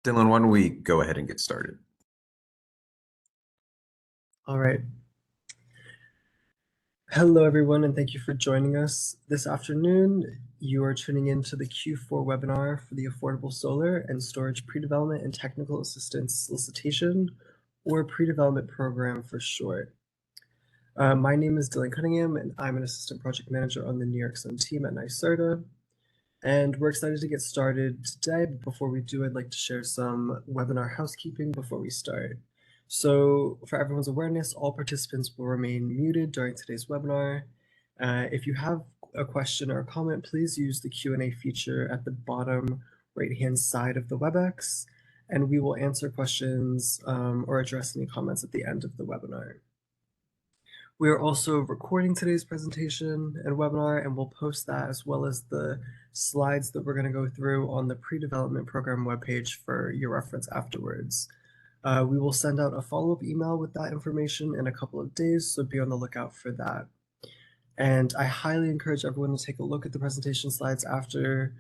Dylan, why don't we go ahead and get started? All right. Hello, everyone, and thank you for joining us this afternoon. You are tuning in to the Q4 webinar for the Affordable Solar and Storage Pre-Development and Technical Assistance Solicitation, or Pre-Development Program for short. My name is Dylan Cunningham, and I'm an Assistant Project Manager on the New York Sun team at NY-SARTA. And we're excited to get started today. But before we do, I'd like to share some webinar housekeeping before we start. So for everyone's awareness, all participants will remain muted during today's webinar. If you have a question or a comment, please use the Q&A feature at the bottom right-hand side of the WebEx, and we will answer questions or address any comments at the end of the webinar. We are also recording today's presentation and webinar, and we'll post that as well as the slides that we're going to go through on the pre-development program webpage for your reference afterwards. We will send out a follow-up email with that information in a couple of days, so be on the lookout for that. And I highly encourage everyone to take a look at the presentation slides after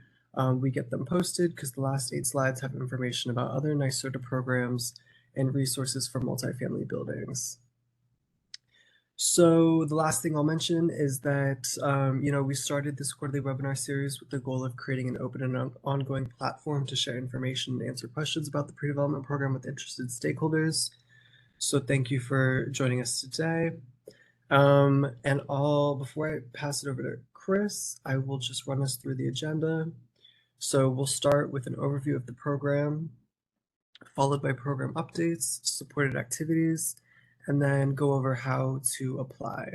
we get them posted, because the last 8 slides have information about other NY-SARTA programs and resources for multifamily buildings. So the last thing I'll mention is that, we started this quarterly webinar series with the goal of creating an open and ongoing platform to share information and answer questions about the pre-development program with interested stakeholders. So thank you for joining us today. Before I pass it over to Chris, I will just run us through the agenda. So we'll start with an overview of the program, followed by program updates, supported activities, and then go over how to apply.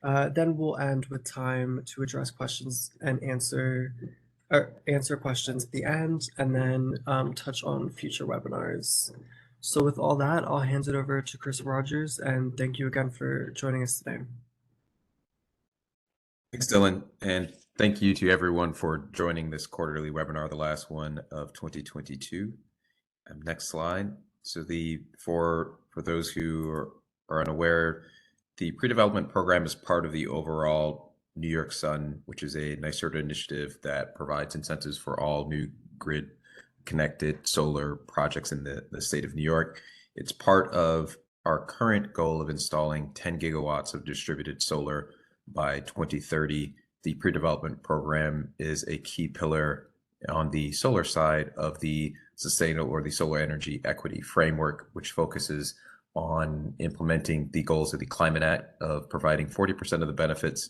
Then we'll end with time to address questions and answer questions at the end, and then touch on future webinars. So with all that, I'll hand it over to Chris Rogers, and thank you again for joining us today. Thanks, Dylan, and thank you to everyone for joining this quarterly webinar, the last one of 2022. Next slide. So for those who are unaware, the pre-development program is part of the overall New York Sun, which is a NY-SARTA initiative that provides incentives for all new grid-connected solar projects in the state of New York. It's part of our current goal of installing 10 gigawatts of distributed solar by 2030. The pre-development program is a key pillar on the solar side of the sustainable or the solar energy equity framework, which focuses on implementing the goals of the Climate Act of providing 40% of the benefits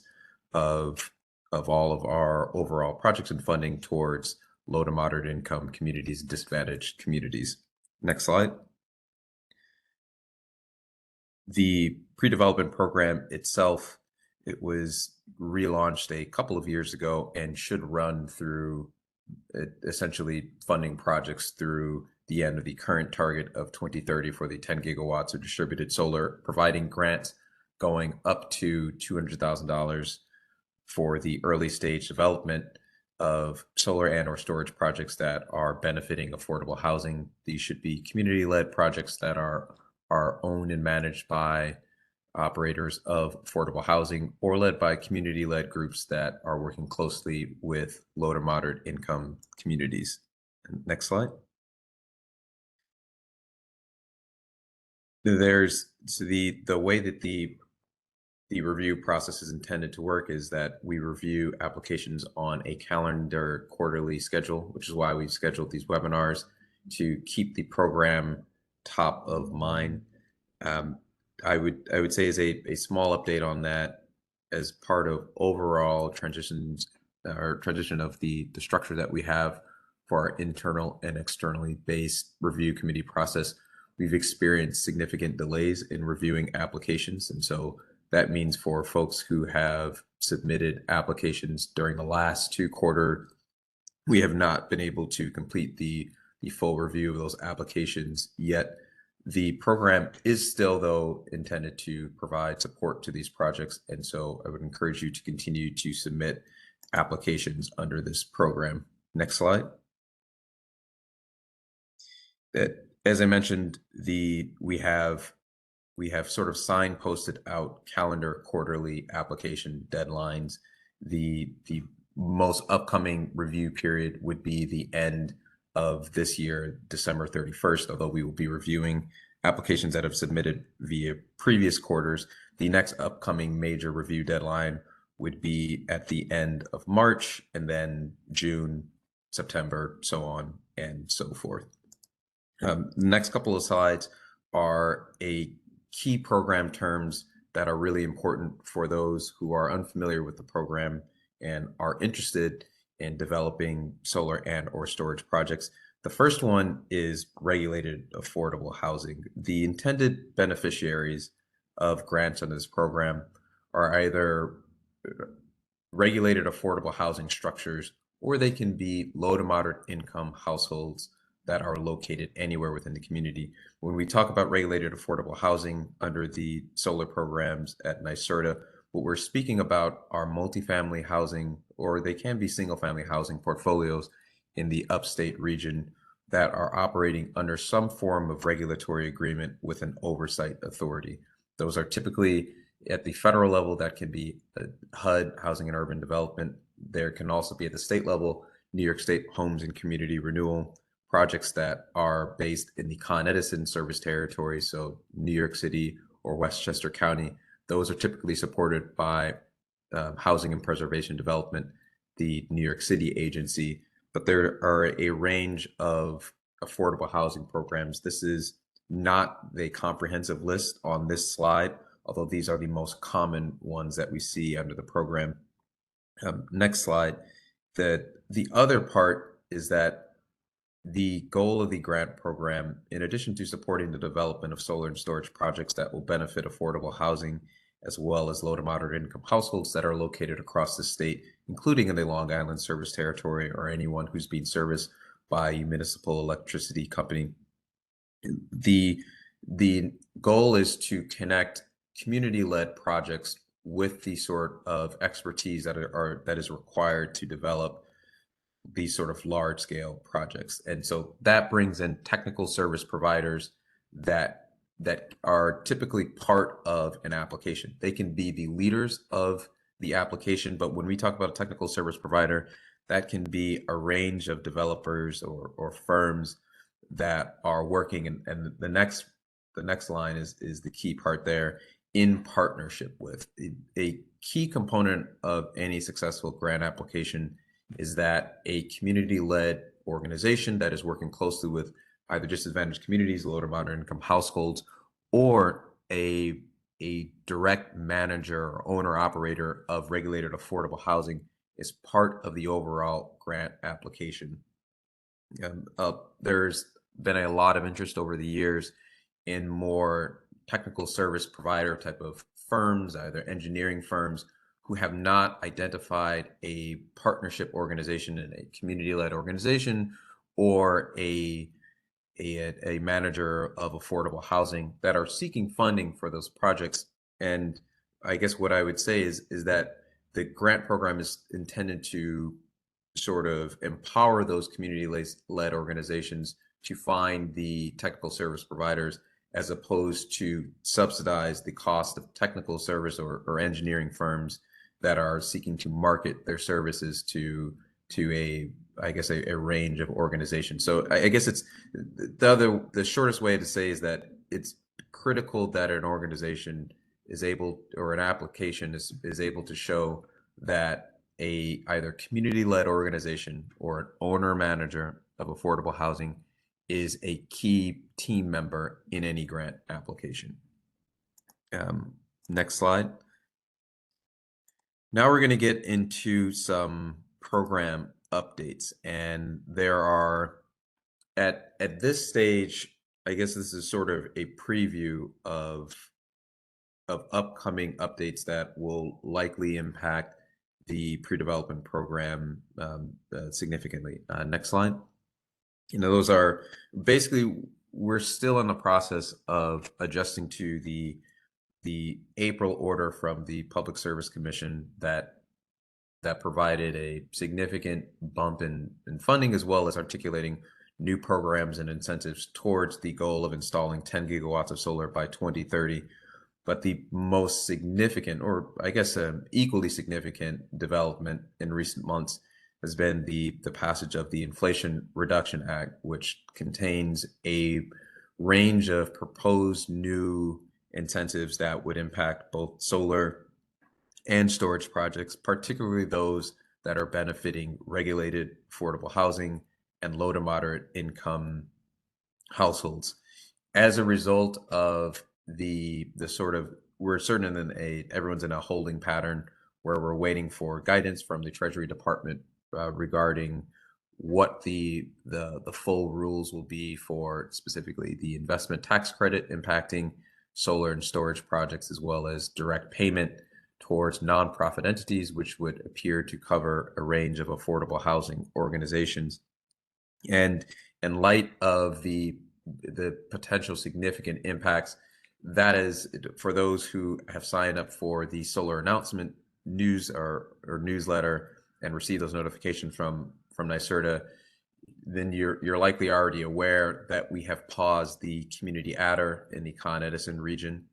of all of our overall projects and funding towards low to moderate income communities, disadvantaged communities. Next slide. The pre-development program itself, it was relaunched a couple of years ago and should run through essentially funding projects through the end of the current target of 2030 for the 10 gigawatts of distributed solar, providing grants going up to $200,000 for the early stage development of solar and or storage projects that are benefiting affordable housing. These should be community-led projects that are owned and managed by operators of affordable housing or led by community-led groups that are working closely with low to moderate income communities. Next slide. The way that the review process is intended to work is that we review applications on a calendar quarterly schedule, which is why we've scheduled these webinars to keep the program top of mind. I would say as a small update on that, as part of overall transition of the structure that we have for our internal and externally based review committee process, we've experienced significant delays in reviewing applications. And so that means for folks who have submitted applications during the last 2 quarters, we have not been able to complete the full review of those applications yet. The program is still, though, intended to provide support to these projects. And so I would encourage you to continue to submit applications under this program. Next slide. As I mentioned, we have sort of signposted out calendar quarterly application deadlines. The most upcoming review period would be the end of this year, December 31st, although we will be reviewing applications that have submitted via previous quarters. The next upcoming major review deadline would be at the end of March, and then June, September, so on and so forth. The next couple of slides are a key program terms that are really important for those who are unfamiliar with the program and are interested in developing solar and or storage projects. The first one is regulated affordable housing. The intended beneficiaries of grants under this program are either regulated affordable housing structures, or they can be low to moderate income households that are located anywhere within the community. When we talk about regulated affordable housing under the solar programs at NY-SRPD, what we're speaking about are multifamily housing, or they can be single family housing portfolios in the upstate region that are operating under some form of regulatory agreement with an oversight authority. Those are typically at the federal level. That can be HUD, Housing and Urban Development. There can also be at the state level, New York State Homes and Community Renewal, projects that are based in the Con Edison service territory, so New York City or Westchester County. Those are typically supported by Housing and Preservation Development, the New York City agency. But there are a range of affordable housing programs. This is not the comprehensive list on this slide, although these are the most common ones that we see under the program. Next slide. The other part is that the goal of the grant program, in addition to supporting the development of solar and storage projects that will benefit affordable housing, as well as low to moderate income households that are located across the state, including in the Long Island service territory, or anyone who's being serviced by a municipal electricity company. The goal is to connect community-led projects with the sort of expertise that is required to develop these sort of large scale projects. And so that brings in technical service providers that are typically part of an application. They can be the leaders of the application, but when we talk about a technical service provider, that can be a range of developers or firms that are working, and the next line is the key part there, in partnership with. A key component of any successful grant application is that a community-led organization that is working closely with either disadvantaged communities, low to moderate income households, or a direct manager or owner operator of regulated affordable housing is part of the overall grant application. There's been a lot of interest over the years in more technical service provider type of firms, either engineering firms, who have not identified a partnership organization and a community-led organization, or a manager of affordable housing that are seeking funding for those projects. And I guess what I would say is that the grant program is intended to sort of empower those community-led organizations to find the technical service providers, as opposed to subsidize the cost of technical service or engineering firms that are seeking to market their services to a range of organizations. So I guess it's the shortest way to say is that it's critical that an organization is able, or an application is able to show that a either community-led organization or an owner manager of affordable housing is a key team member in any grant application. Next slide. Now we're going to get into some program updates, and there are at this stage, I guess this is sort of a preview of upcoming updates that will likely impact the pre-development program significantly. Next slide. Those are basically, we're still in the process of adjusting to the April order from the Public Service Commission that provided a significant bump in funding, as well as articulating new programs and incentives towards the goal of installing 10 gigawatts of solar by 2030. But the most significant, or I guess equally significant development in recent months has been the passage of the Inflation Reduction Act, which contains a range of proposed new incentives that would impact both solar and storage projects, particularly those that are benefiting regulated affordable housing and low to moderate income households. As a result of the sort of, we're certain in everyone's in a holding pattern where we're waiting for guidance from the Treasury Department regarding what the full rules will be for specifically the investment tax credit impacting solar and storage projects, as well as direct payment towards nonprofit entities, which would appear to cover a range of affordable housing organizations. And in light of the potential significant impacts, that is for those who have signed up for the solar announcement news or newsletter and receive those notifications from NYSERDA, then you're likely already aware that we have paused the community adder in the Con Edison region.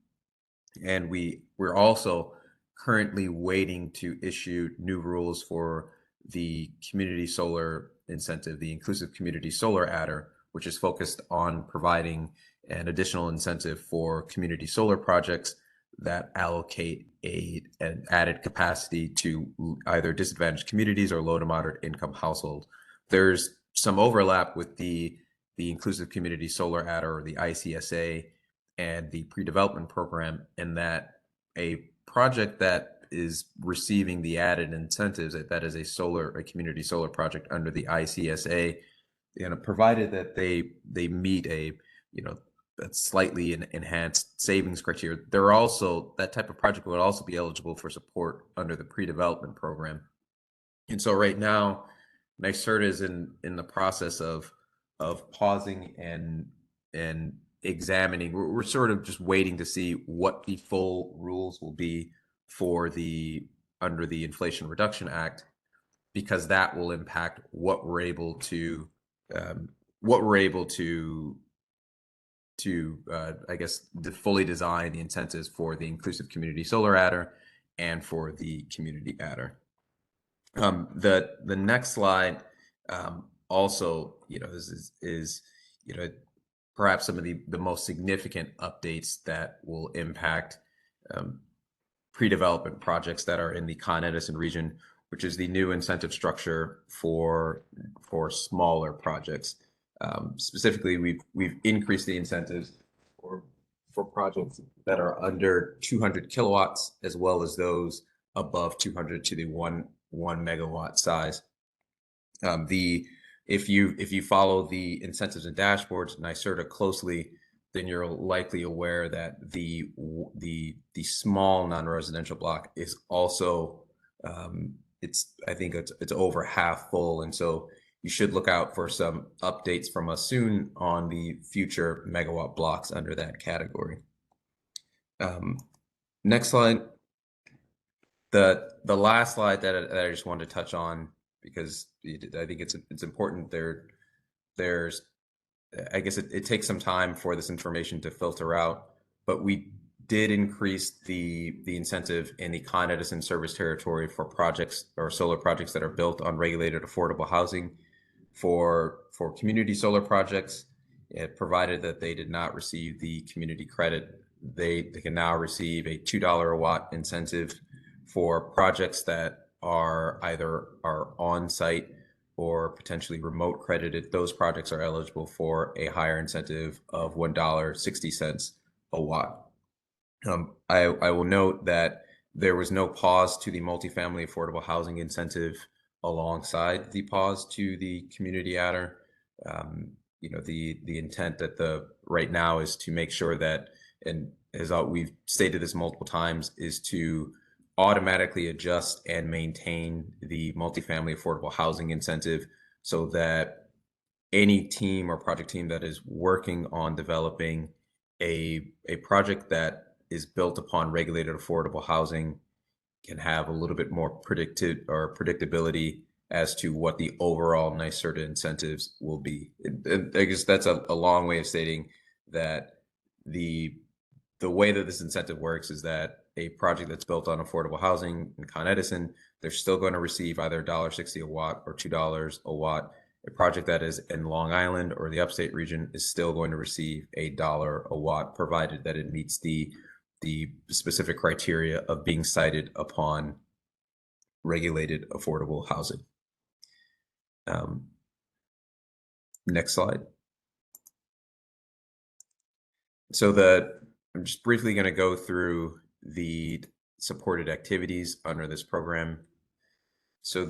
And we're also currently waiting to issue new rules for the community solar incentive, the inclusive community solar adder, which is focused on providing an additional incentive for community solar projects that allocate an added capacity to either disadvantaged communities or low to moderate income households. There's some overlap with the inclusive community solar adder, or the ICSA, and the pre-development program, in that a project that is receiving the added incentives, that is a community solar project under the ICSA, provided that they meet a slightly enhanced savings criteria, that type of project would also be eligible for support under the pre-development program. And so right now, NYSERDA is in the process of pausing and examining. We're sort of just waiting to see what the full rules will be for under the Inflation Reduction Act, because that will impact what we're able to I guess fully design the incentives for the inclusive community solar adder and for the community adder. The next slide also is perhaps some of the most significant updates that will impact pre-development projects that are in the Con Edison region, which is the new incentive structure for smaller projects. Specifically, we've increased the incentives for projects that are under 200 kilowatts, as well as those above 200 to the 1 megawatt size. If you follow the incentives and dashboards NYSERDA closely, then you're likely aware that the small non-residential block is also I think it's over half full, and so you should look out for some updates from us soon on the future megawatt blocks under that category. Next slide. The last slide that I just wanted to touch on, because I think it's important. There's I guess it takes some time for this information to filter out, but we did increase the incentive in the Con Edison service territory for projects or solar projects that are built on regulated affordable housing. For community solar projects, provided that they did not receive the community credit, they can now receive a $2 a watt incentive. For projects that are either on site or potentially remote credited, those projects are eligible for a higher incentive of $1.60 a watt. I will note that there was no pause to the multifamily affordable housing incentive alongside the pause to the community adder. The intent right now is to make sure that, and as we've stated this multiple times, is to automatically adjust and maintain the multifamily affordable housing incentive, so that any team or project team that is working on developing a project that is built upon regulated affordable housing can have a little bit more predictability as to what the overall NYSERDA incentives will be. And I guess that's a long way of stating that the way that this incentive works is that a project that's built on affordable housing in Con Edison, they're still going to receive either $1.60 a watt or $2 a watt. A project that is in Long Island or the upstate region is still going to receive $1 a watt, provided that it meets the specific criteria of being sited upon regulated affordable housing. Next slide. So I'm just briefly going to go through the supported activities under this program. So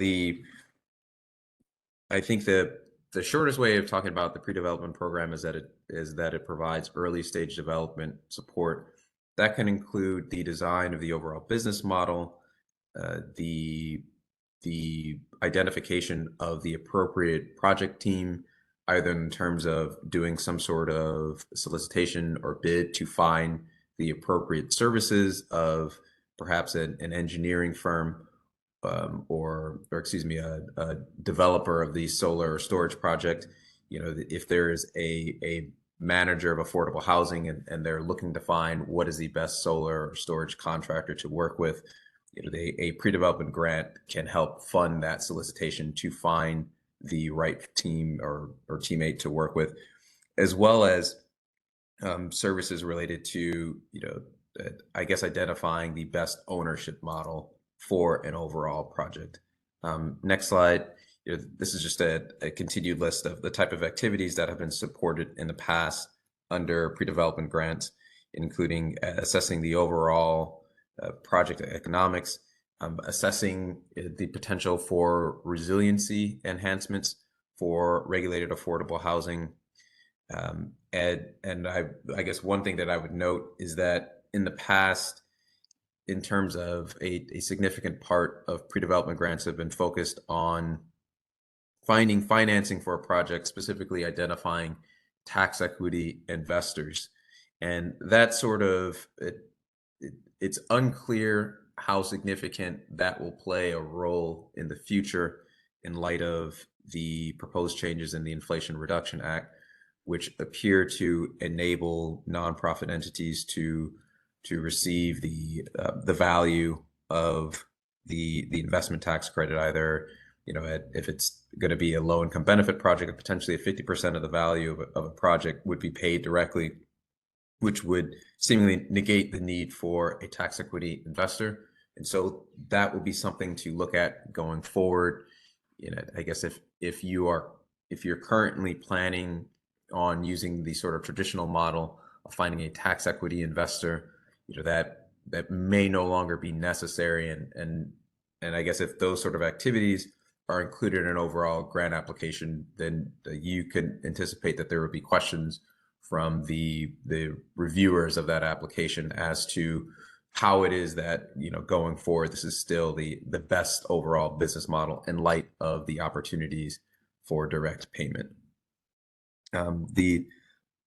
I think the shortest way of talking about the pre-development program is that it provides early stage development support. That can include the design of the overall business model, the identification of the appropriate project team, either in terms of doing some sort of solicitation or bid to find the appropriate services of perhaps an engineering firm, or excuse me, a developer of the solar storage project. If there is a manager of affordable housing and they're looking to find what is the best solar or storage contractor to work with, a pre-development grant can help fund that solicitation to find the right team or teammate to work with, as well as services related to, I guess, identifying the best ownership model for an overall project. Next slide. This is just a continued list of the type of activities that have been supported in the past under pre-development grants, including assessing the overall project economics, assessing the potential for resiliency enhancements for regulated affordable housing. And I guess one thing that I would note is that in the past, in terms of a significant part of pre-development grants have been focused on finding financing for a project, specifically identifying tax equity investors. And that sort of, it's unclear how significant that will play a role in the future in light of the proposed changes in the Inflation Reduction Act, which appear to enable nonprofit entities to receive the value of the investment tax credit, either if it's going to be a low income benefit project, potentially 50% of the value of a project would be paid directly, which would seemingly negate the need for a tax equity investor. And so that will be something to look at going forward. I guess if you're currently planning on using the sort of traditional model of finding a tax equity investor, that may no longer be necessary. And I guess if those sort of activities are included in an overall grant application, then you can anticipate that there would be questions from the reviewers of that application as to how it is that, going forward, this is still the best overall business model in light of the opportunities for direct payment. The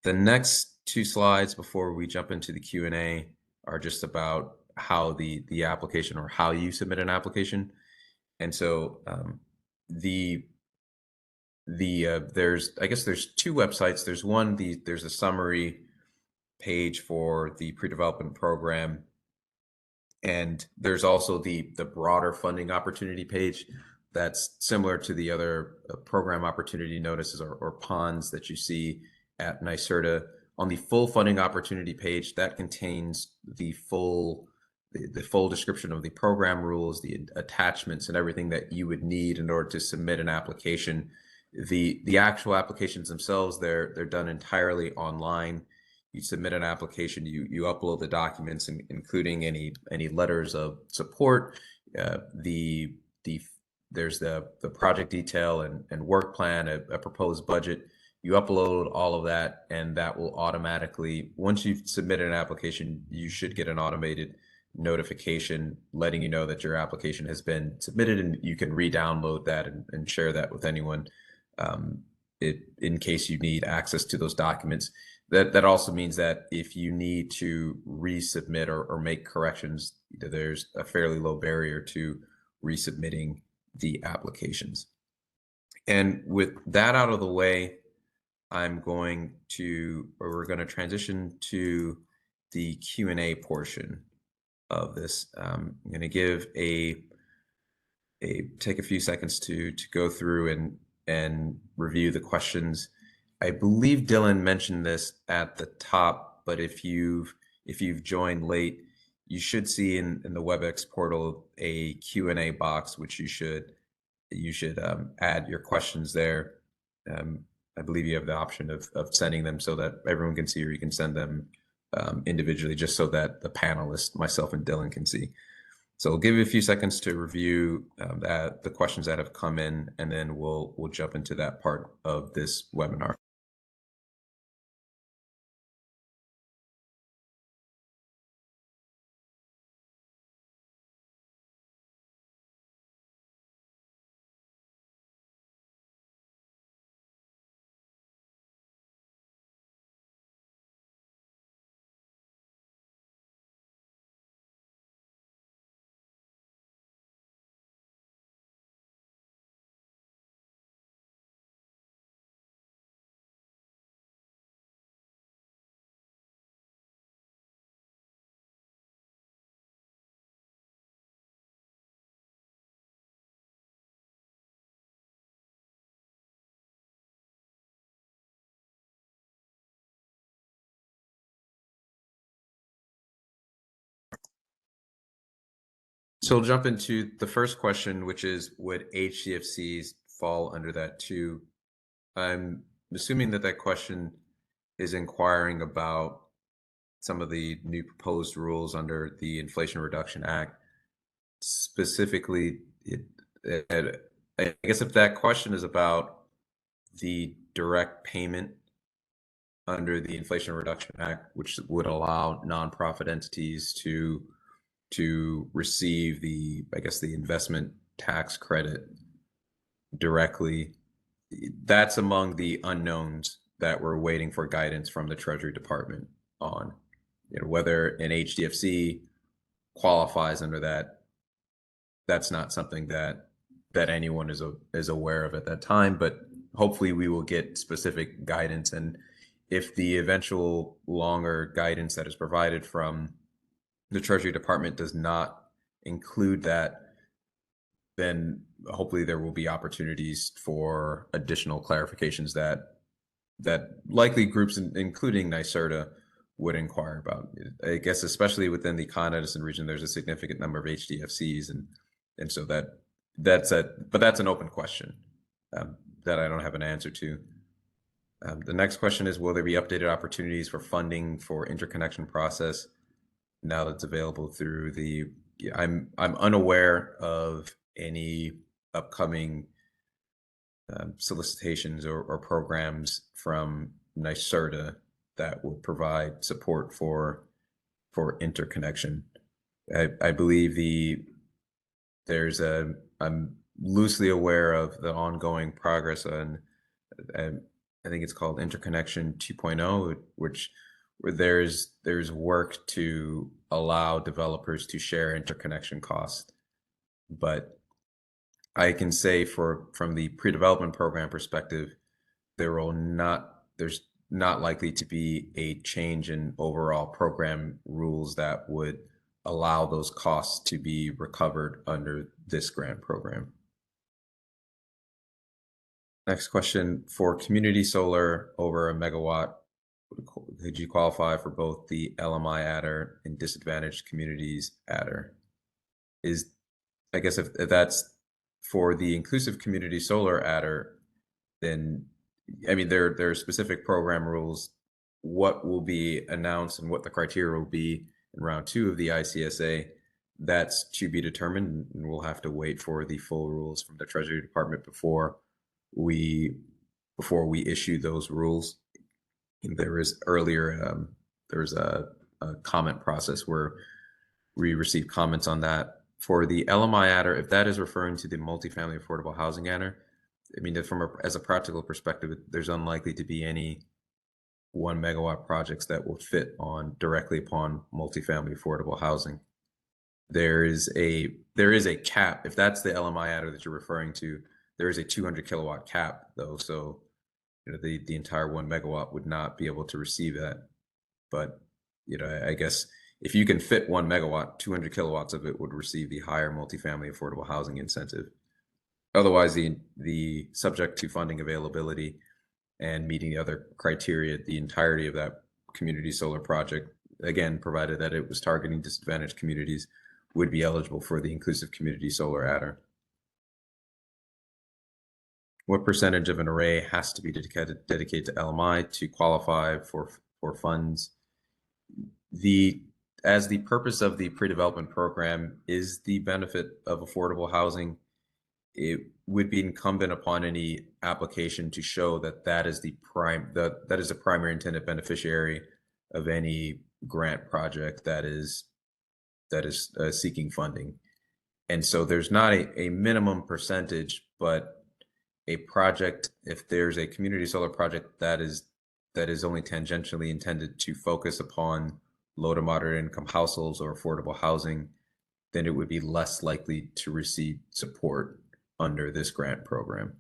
next two slides before we jump into the Q&A are just about how the application, or how you submit an application. And so there's two websites. There's one, there's a summary page for the pre-development program, and there's also the broader funding opportunity page that's similar to the other program opportunity notices or PONs that you see at NYSERDA. On the full funding opportunity page, that contains the full description of the program rules, the attachments, and everything that you would need in order to submit an application. The actual applications themselves, they're done entirely online. You submit an application, you upload the documents, including any letters of support. There's the project detail and work plan, a proposed budget. You upload all of that, and that will automatically, once you've submitted an application, you should get an automated notification letting you know that your application has been submitted, and you can re-download that and share that with anyone in case you need access to those documents. That also means that if you need to resubmit or make corrections, there's a fairly low barrier to resubmitting the applications. And with that out of the way, we're going to transition to the Q&A portion. of this. I'm going to give take a few seconds to go through and review the questions. I believe Dylan mentioned this at the top, but if you've joined late, you should see in the WebEx portal a Q&A box, which you should add your questions there. I believe you have the option of sending them so that everyone can see, or you can send them individually, just so that the panelists, myself and Dylan, can see. So we'll give you a few seconds to review the questions that have come in, and then we'll jump into that part of this webinar. So we'll jump into the first question, which is, would HDFCs fall under that too? I'm assuming that question is inquiring about some of the new proposed rules under the Inflation Reduction Act. Specifically, I guess if that question is about the direct payment under the Inflation Reduction Act, which would allow nonprofit entities to receive the investment tax credit directly, that's among the unknowns that we're waiting for guidance from the Treasury Department on. Whether an HDFC qualifies under that, that's not something that anyone is aware of at that time, but hopefully we will get specific guidance. And if the eventual longer guidance that is provided from the Treasury Department does not include that, then hopefully there will be opportunities for additional clarifications that likely groups, including NYSERDA, would inquire about. I guess especially within the Con Edison region, there's a significant number of HDFCs, and so that's an open question that I don't have an answer to. The next question is, will there be updated opportunities for funding for interconnection process now that's available through the? I'm unaware of any upcoming solicitations or programs from NYSERDA that will provide support for interconnection. I believe I'm loosely aware of the ongoing progress on, I think it's called Interconnection 2.0, where there's work to allow developers to share interconnection costs. But I can say from the pre-development program perspective, there's not likely to be a change in overall program rules that would allow those costs to be recovered under this grant program. Next question, for community solar over a megawatt, could you qualify for both the LMI adder and disadvantaged communities adder? I guess if that's for the inclusive community solar adder, then there are specific program rules. What will be announced and what the criteria will be in round 2 of the ICSA, that's to be determined, and we'll have to wait for the full rules from the Treasury Department before we issue those rules. There was a comment process where we received comments on that. For the LMI adder, if that is referring to the multifamily affordable housing adder, as a practical perspective, there's unlikely to be any 1 megawatt projects that will fit directly upon multifamily affordable housing. There is a cap. If that's the LMI adder that you're referring to, there is a 200 kilowatt cap though. So the entire 1 megawatt would not be able to receive that. But I guess if you can fit 1 megawatt, 200 kilowatts of it would receive the higher multifamily affordable housing incentive. Otherwise, the subject to funding availability and meeting the other criteria, the entirety of that community solar project, again, provided that it was targeting disadvantaged communities, would be eligible for the inclusive community solar adder. What percentage of an array has to be dedicated to LMI to qualify for funds? As the purpose of the pre-development program is the benefit of affordable housing, it would be incumbent upon any application to show that that is the primary intended beneficiary of any grant project that is seeking funding. And so there's not a minimum percentage, but a project, if there's a community solar project that is only tangentially intended to focus upon low to moderate income households or affordable housing, then it would be less likely to receive support under this grant program.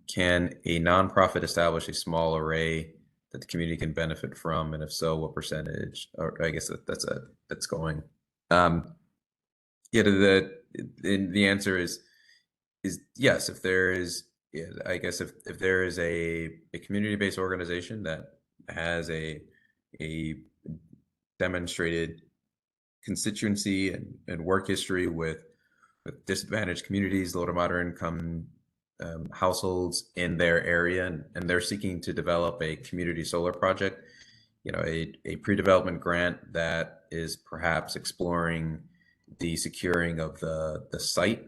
Can a nonprofit establish a small array that the community can benefit from, and if so, what percentage? Or I guess that's going. Yeah, the answer is yes. If there is, yeah, I guess if there is a community-based organization that has a demonstrated constituency and work history with disadvantaged communities, low to moderate income households in their area, and they're seeking to develop a community solar project, a pre-development grant that is perhaps exploring the securing of the site,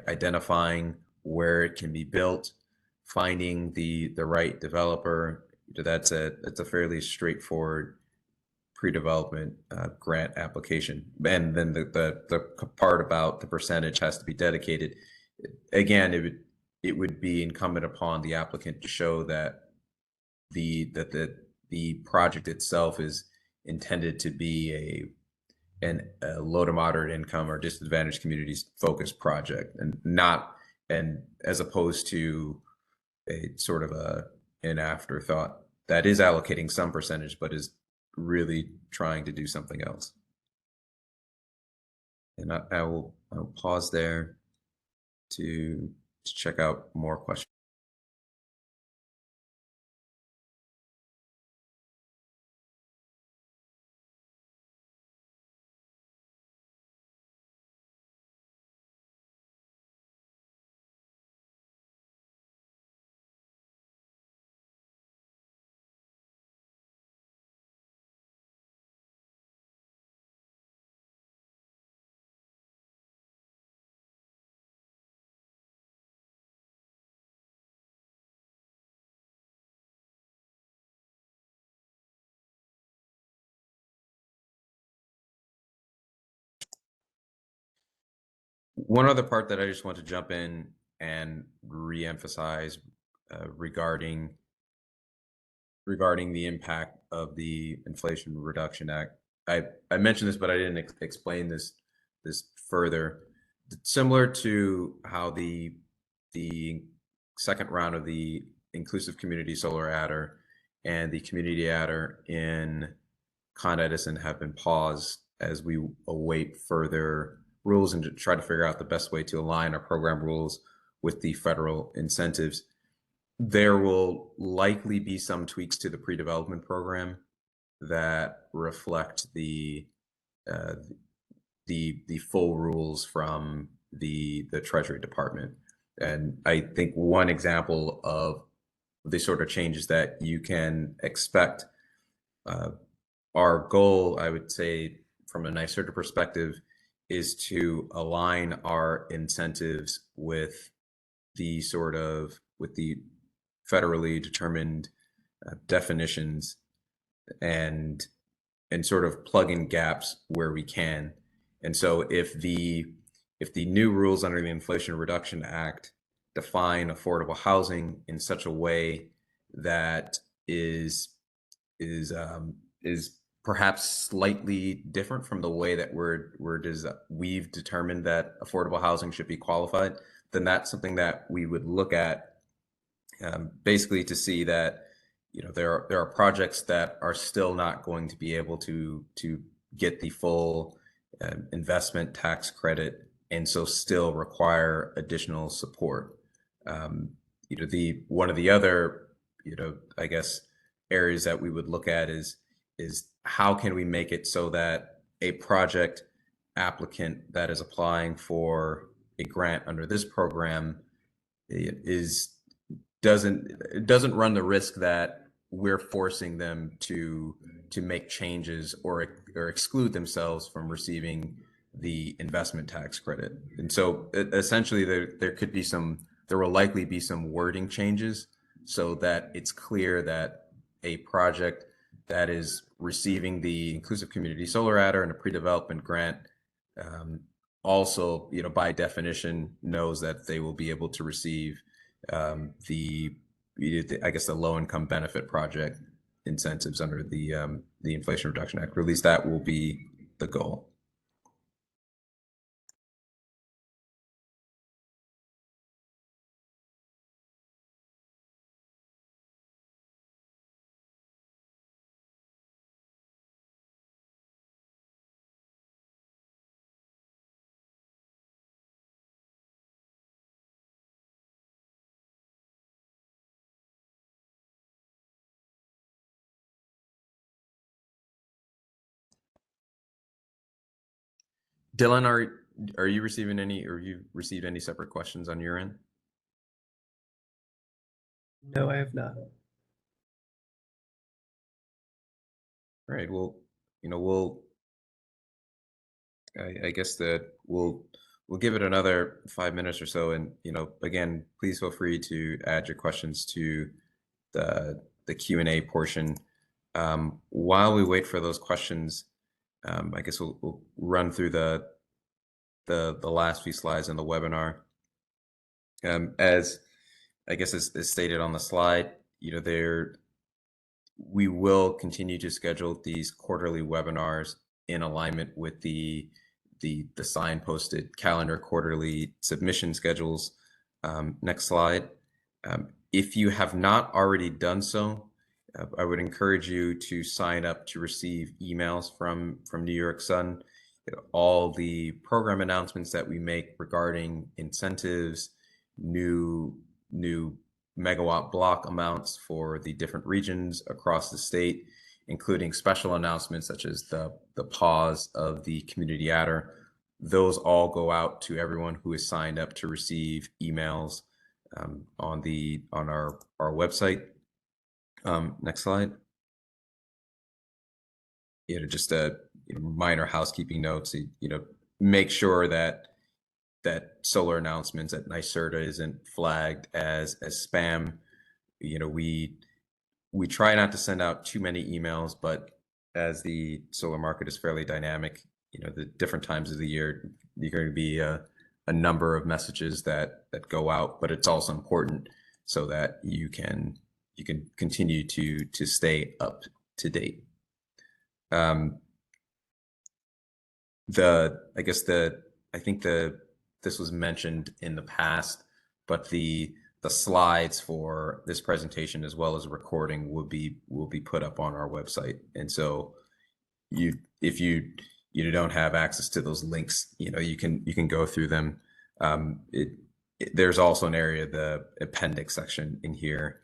identifying where it can be built, finding the right developer. That's a fairly straightforward pre-development grant application. And then the part about the percentage has to be dedicated. Again, it would be incumbent upon the applicant to show that the project itself is intended to be a low to moderate income or disadvantaged communities focused project, and as opposed to a sort of an afterthought that is allocating some percentage but is really trying to do something else. And I'll pause there to check out more questions. One other part that I just want to jump in and re-emphasize regarding the impact of the Inflation Reduction Act. I mentioned this, but I didn't explain this further. Similar to how the second round of the Inclusive Community Solar Adder and the Community Adder in Con Edison have been paused as we await further rules and to try to figure out the best way to align our program rules with the federal incentives. There will likely be some tweaks to the pre-development program that reflect the full rules from the Treasury Department. And I think one example of the sort of changes that you can expect, our goal, I would say, from a NY-SERDA perspective, is to align our incentives with the federally determined definitions and sort of plug in gaps where we can. And so if the new rules under the Inflation Reduction Act define affordable housing in such a way that is perhaps slightly different from the way that we've determined that affordable housing should be qualified, then that's something that we would look at, basically to see that there are projects that are still not going to be able to get the full investment tax credit, and so still require additional support. One of the other, I guess, areas that we would look at is how can we make it so that a project applicant that is applying for a grant under this program doesn't run the risk that we're forcing them to make changes or exclude themselves from receiving the investment tax credit. And so essentially there will likely be some wording changes so that it's clear that a project that is receiving the Inclusive Community Solar Adder and a pre-development grant also, by definition, knows that they will be able to receive the low-income benefit project incentives under the Inflation Reduction Act, or at least that will be the goal. Dylan, are you receiving any, or you received any separate questions on your end? No, I have not. All right. Well, I guess that we'll give it another 5 minutes or so, and again, please feel free to add your questions to the Q&A portion. While we wait for those questions, I guess we'll run through the last few slides in the webinar. As stated on the slide, we will continue to schedule these quarterly webinars in alignment with the signposted calendar quarterly submission schedules. Next slide. If you have not already done so, I would encourage you to sign up to receive emails from New York Sun. All the program announcements that we make regarding incentives, new megawatt block amounts for the different regions across the state, including special announcements such as the pause of the community adder. Those all go out to everyone who is signed up to receive emails on our website. Next slide. Just a minor housekeeping notes. Make sure that solar announcements at NYSERDA isn't flagged as spam. We try not to send out too many emails, but as the solar market is fairly dynamic, the different times of the year, you're going to be a number of messages that go out, but it's also important so that you can continue to stay up to date. This was mentioned in the past, but the slides for this presentation as well as a recording will be put up on our website. And so if you don't have access to those links, you can go through them. There's also an area, the appendix section in here,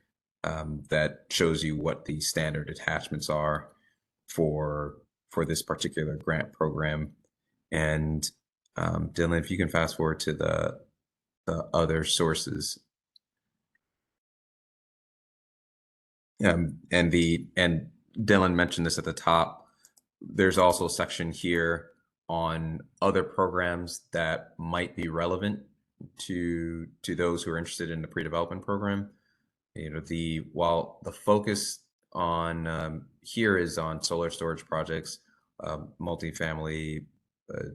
that shows you what the standard attachments are for this particular grant program. And Dylan, if you can fast forward to the other sources. And Dylan mentioned this at the top. There's also a section here on other programs that might be relevant to those who are interested in the pre-development program. While the focus on here is on solar storage projects, multifamily,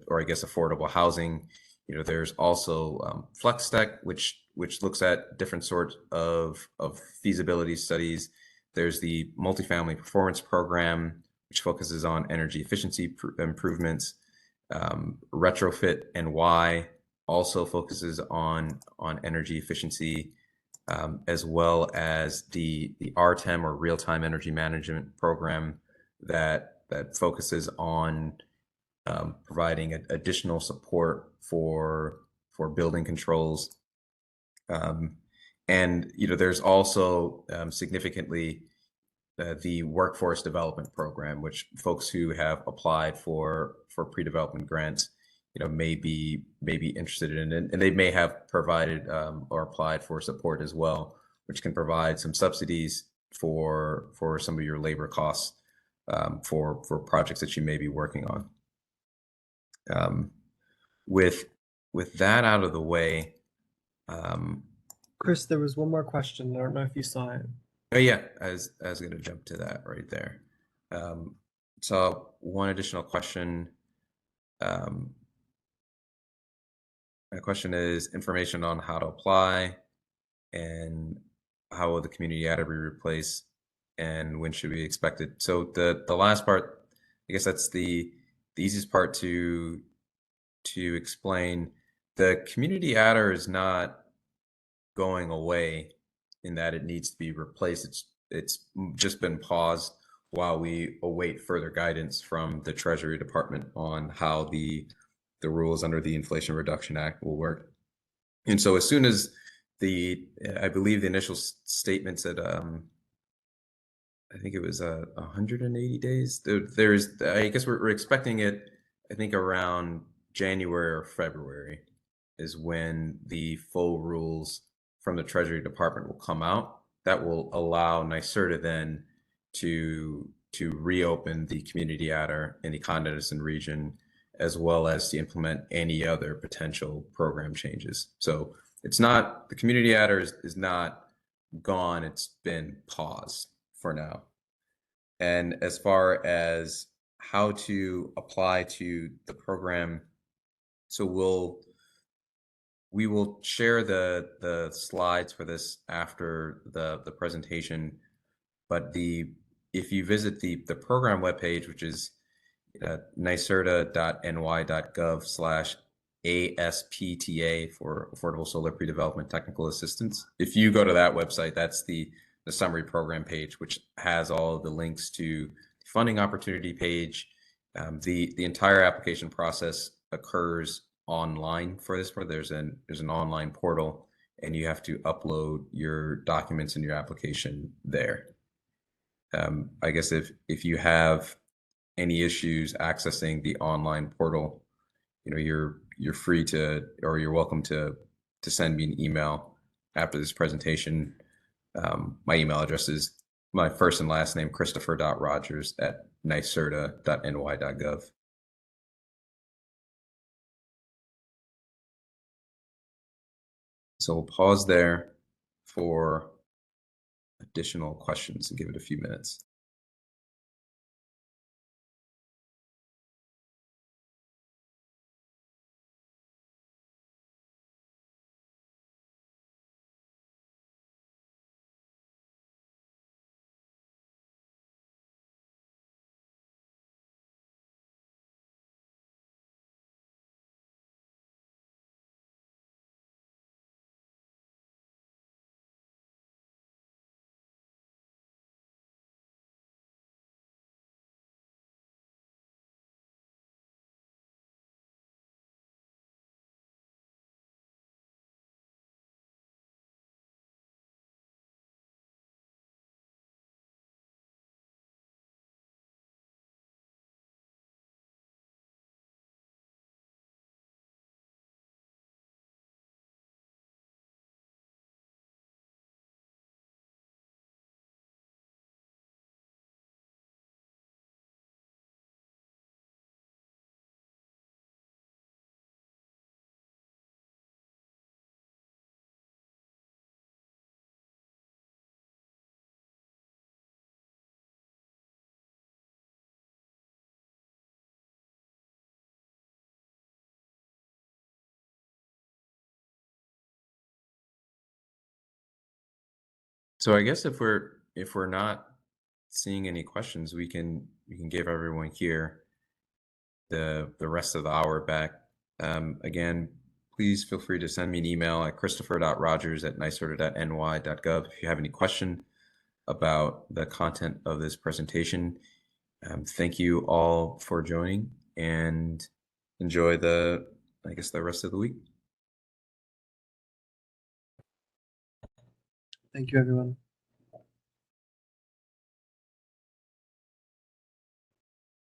or I guess affordable housing, there's also FlexTech, which looks at different sorts of feasibility studies. There's the Multifamily Performance Program, which focuses on energy efficiency improvements. Retrofit NY also focuses on energy efficiency. as well as the RTEM, or Real-Time Energy Management Program, that focuses on providing additional support for building controls. And there's also significantly the Workforce Development Program, which folks who have applied for pre-development grants, may be interested in, and they may have provided or applied for support as well, which can provide some subsidies for some of your labor costs for projects that you may be working on. With that out of the way, Chris, there was one more question. I don't know if you saw it. oh yeah, I was going to jump to that right there. So one additional question. My question is information on how to apply, and how will the community data be replaced, and when should we expect it? So the last part, I guess that's the easiest part to explain. The community adder is not going away in that it needs to be replaced. It's just been paused while we await further guidance from the Treasury Department on how the rules under the Inflation Reduction Act will work. And so as soon as I believe the initial statement said, I think it was 180 days. I guess we're expecting it, I think around January or February is when the full rules from the Treasury Department will come out. That will allow NYSERDA then to reopen the community adder in the Condon Edison region, as well as to implement any other potential program changes. So it's not, the community adder is not gone, it's been paused for now. And as far as how to apply to the program, so we will share the slides for this after the presentation, but if you visit the program webpage, which is nyserda.ny.gov/ASPTA for Affordable Solar Pre-Development Technical Assistance. If you go to that website, that's the summary program page, which has all of the links to the funding opportunity page. The entire application process occurs online for this. There's an online portal, and you have to upload your documents and your application there. I guess if you have any issues accessing the online portal, you're free to, or you're welcome to send me an email after this presentation. My email address is my first and last name, Christopher.Rogers@nyserda.ny.gov. So we'll pause there for additional questions and give it a few minutes. So I guess if we're not seeing any questions, we can give everyone here the rest of the hour back. Again, please feel free to send me an email at christopher.rogers@nisorder.ny.gov if you have any question about the content of this presentation. Thank you all for joining, and enjoy the rest of the week. Thank you, everyone.